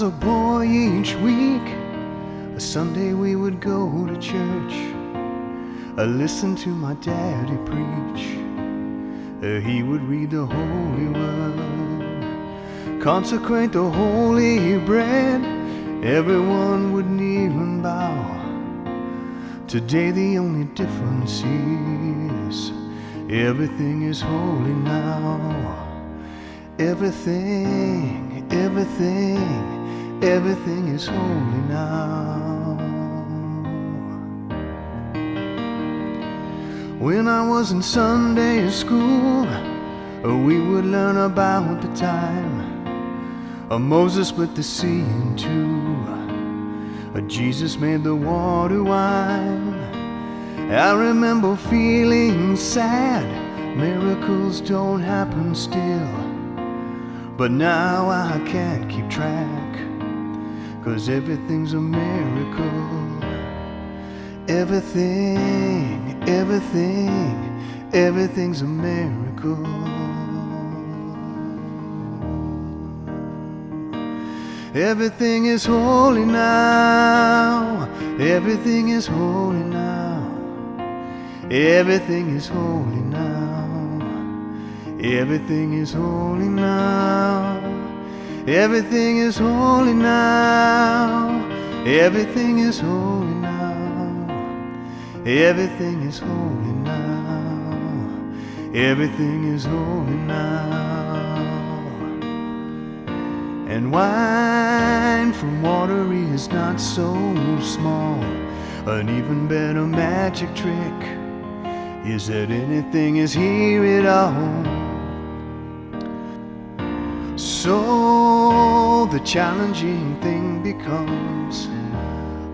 a boy each week, a Sunday we would go to church. I listened to my daddy preach. He would read the holy word, consecrate the holy bread. Everyone would kneel and bow. Today the only difference is everything is holy now. Everything, everything, everything is holy now. When I was in Sunday school, we would learn about the time Moses split the sea in two. Jesus made the water wine. I remember feeling sad. Miracles don't happen still. But now I can't keep track, 'cause everything's a miracle. Everything, everything, everything's a miracle. Everything is holy now. Everything is holy now. Everything is holy now. Everything is holy now. Everything is holy now. Everything is holy now. Everything is holy now. Everything is holy now. And wine from water is not so small. An even better magic trick is that anything is here at all. So the challenging thing becomes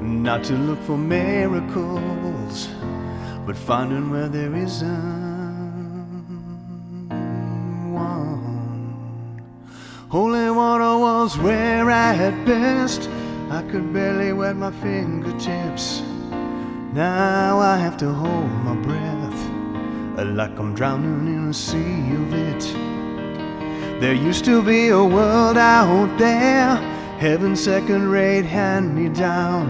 not to look for miracles, but finding where there isn't one. Holy water was rare at best. I could barely wet my fingertips. Now I have to hold my breath, like I'm drowning in a sea of it. There used to be a world out there, heaven's second-rate hand-me-down.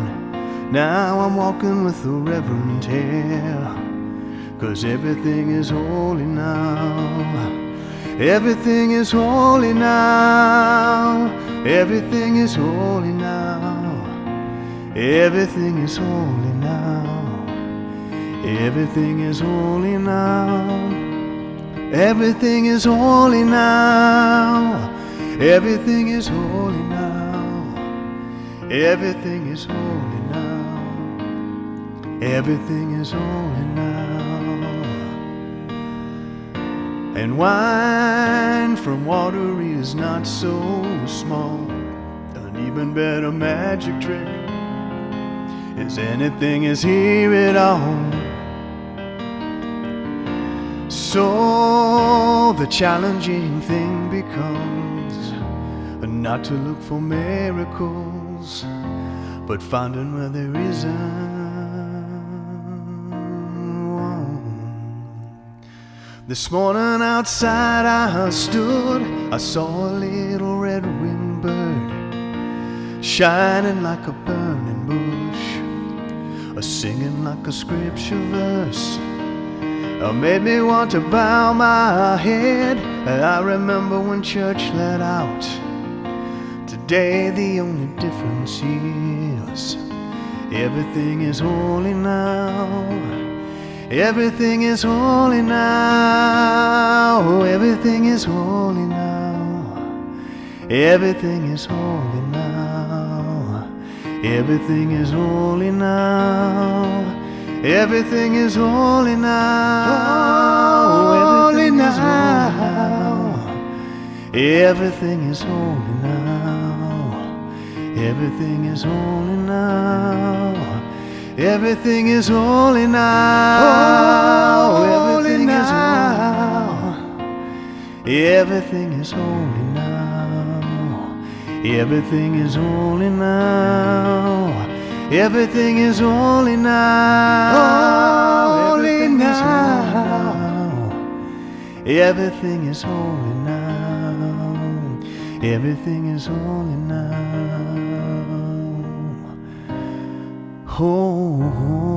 Now I'm walking with the reverend here, 'cause everything is holy now. Everything is holy now. Everything is holy now. Everything is holy now. Everything is holy now. Everything is holy now. Everything is holy now. Everything is holy now. Everything is holy now. And wine from water is not so small. An even better magic trick is anything is here at all. So the challenging thing becomes not to look for miracles, but finding where there isn't one. This morning outside I stood, I saw a little red-winged bird shining like a burning bush, singing like a scripture verse. Made me want to bow my head. I remember when church let out. Today the only difference is everything is holy now. Everything is holy now. Everything is holy now. Everything is holy now. Everything is holy now. Everything is holy now. Everything is holy now. Everything is holy now. Everything is holy now. Everything is holy now. Everything is holy now. Everything is holy now. Everything is holy now. Everything is holy now. Holy now. Everything is holy now. Everything is holy now. Oh.